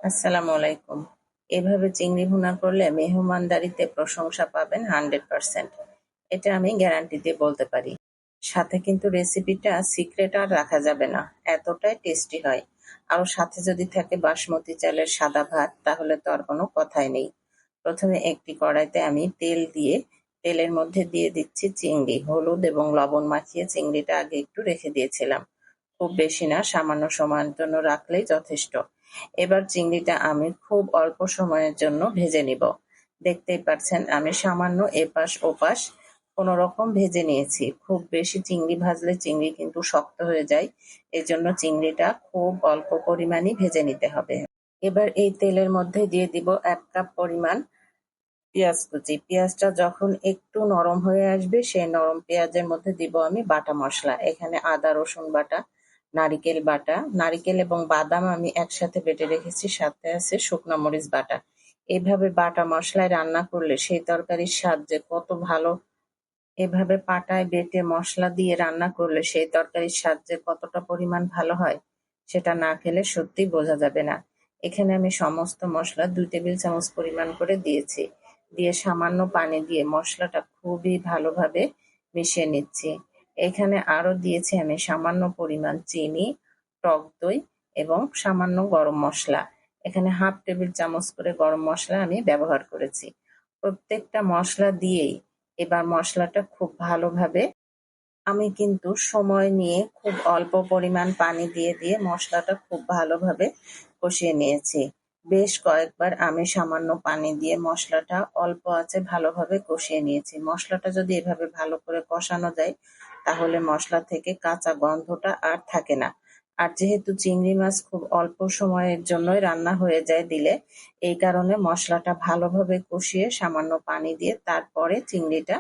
আসসালামু আলাইকুম। এভাবে চিংড়ি ভুনা করলে মেহমানদারিতে প্রশংসা পাবেন 100%। এটা আমি গ্যারান্টি দিয়ে বলতে পারি। সাথে কিন্তু রেসিপিটা সিক্রেট আর রাখা যাবে না, এতটাই টেস্টি হয়। আরও সাথে যদি থাকে বাসমতি চালের সাদা ভাত, তাহলে তো আর কোনো কথাই নেই। প্রথমে একটি কড়াইতে আমি তেল দিয়ে তেলের মধ্যে দিয়ে দিচ্ছি চিংড়ি। হলুদ এবং লবণ মাখিয়ে চিংড়িটা আগে একটু রেখে দিয়েছিলাম। খুব বেশি না, সামান্য সময়ের জন্য রাখলেই যথেষ্ট। এবার চিংড়িটা আমি খুব অল্প সময়ের জন্য ভেজে নিব। দেখতেই পাচ্ছেন আমি সামান্য এপাশ ওপাশ কোনোরকম ভেজে নিয়েছি। খুব বেশি চিংড়ি ভাজলে চিংড়ি কিন্তু শক্ত হয়ে যায়। এজন্য চিংড়িটা খুব অল্প পরিমাণই ভেজে নিতে হবে। এবার এই তেলের মধ্যে দিয়ে দিব 1 কাপ পরিমাণ পেঁয়াজ কুচি। পেঁয়াজটা যখন একটু নরম হয়ে আসবে, সেই নরম পেঁয়াজের মধ্যে দিব আমি বাটা মসলা। এখানে আদা রসুন বাটা, নারিকেল বাটা, নারিকেল এবং বাদাম আমি একসাথে বেটে রেখেছি, সাথে আছে শুকনো মরিচ বাটা। এইভাবে বাটা মশলায় রান্না করলে সেই তরকারির স্বাদ যে কত ভালো, এভাবে পাটায় বেটে মশলা দিয়ে রান্না করলে সেই তরকারির স্বাদ যে কতটা পরিমাণ ভালো হয়, সেটা না খেলে সত্যিই বোঝা যাবে না। এখানে আমি সমস্ত মসলা 2 টেবিল চামচ পরিমাণ করে দিয়েছি। দিয়ে সামান্য পানি দিয়ে মসলাটা খুবই ভালোভাবে মিশিয়ে নিচ্ছি। এখানে আরো দিয়েছি আমি সামান্য পরিমাণ চিনি, টক দই এবং সামান্য গরম মসলা। এখানে 1/2 টেবিল চামচ করে গরম মসলা আমি ব্যবহার করেছি। প্রত্যেকটা মসলা দিয়েই এবার মসলাটা খুব ভালোভাবে, আমি কিন্তু সময় নিয়ে খুব অল্প পরিমাণ পানি দিয়ে দিয়ে মসলাটা খুব ভালোভাবে কষিয়ে নিয়েছি। বেশ কয়েকবার আমি সামান্য পানি দিয়ে মসলাটা অল্প আঁচে ভালোভাবে কষিয়ে নিয়েছি। মসলাটা যদি এভাবে ভালো করে কষানো যায়, তাহলে মসলা থেকে কাঁচা গন্ধটা আর থাকে না। আর যেহেতু চিংড়ি মাছ খুব অল্প সময়ের জন্যই রান্না হয়ে যায় দিলে, এই কারণে মসলাটা ভালোভাবে কষিয়ে সামান্য পানি দিয়ে তারপরে চিংড়িটা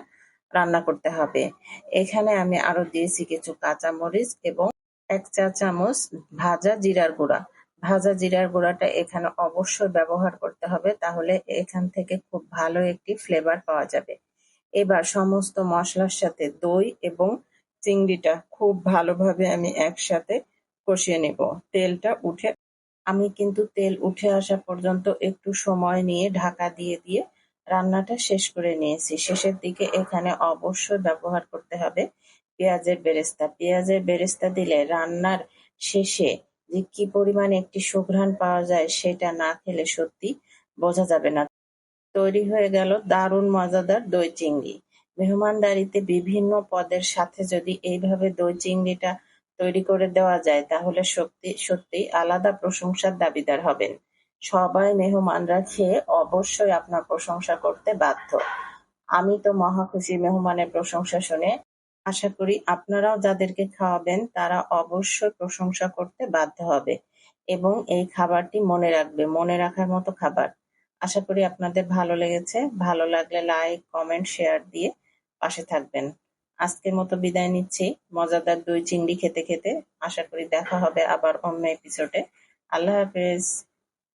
রান্না করতে হবে। এখানে আমি আরো দিয়েছি কিছু কাঁচামরিচ এবং 1 চা চামচ ভাজা জিরার গুঁড়া। ভাজা জিরার গুঁড়াটা এখানে অবশ্যই ব্যবহার করতে হবে, তাহলে এখান থেকে খুব ভালো একটি ফ্লেভার পাওয়া যাবে। এবার সমস্ত মসলার সাথে দই এবং চিংড়িটা খুব ভালোভাবে আমি একসাথে কষিয়ে নেব। তেলটা উঠে, আমি কিন্তু তেল উঠে আসা পর্যন্ত একটু সময় নিয়ে ঢাকা দিয়ে দিয়ে রান্নাটা শেষ করে নিয়েছি। শেষের দিকে এখানে অবশ্যই ব্যবহার করতে হবে পেঁয়াজের বেরেস্তা। পেঁয়াজের বেরেস্তা দিলে রান্নার শেষে যে কি পরিমাণে একটি সুঘ্রাণ পাওয়া যায়, সেটা না খেলে সত্যি বোঝা যাবে না। তৈরি হয়ে গেল দারুণ মজাদার দই চিংড়ি। মেহমানদারিতে বিভিন্ন পদের সাথে যদি এইভাবে দই চিংড়িটা তৈরি করে দেওয়া যায়, তাহলে সত্যিই আলাদা প্রশংসার দাবিদার হবেন। সবাই মেহমানরা খেয়ে অবশ্যই আপনার প্রশংসা করতে বাধ্য। আমি তো মহা খুশি মেহমানের প্রশংসা শুনে। আশা করি আপনারাও যাদেরকে খাওয়াবেন তারা অবশ্যই প্রশংসা করতে বাধ্য হবে এবং এই খাবারটি মনে রাখবে, মনে রাখার মতো খাবার। আশা করি আপনাদের ভালো লেগেছে। ভালো লাগলে লাইক, কমেন্ট, শেয়ার দিয়ে পাশে থাকবেন। আজকের মতো বিদায় নিচ্ছি মজাদার দই চিংড়ি খেতে খেতে। আশা করি দেখা হবে আবার অন্য এপিসোডে। আল্লাহ হাফেজ।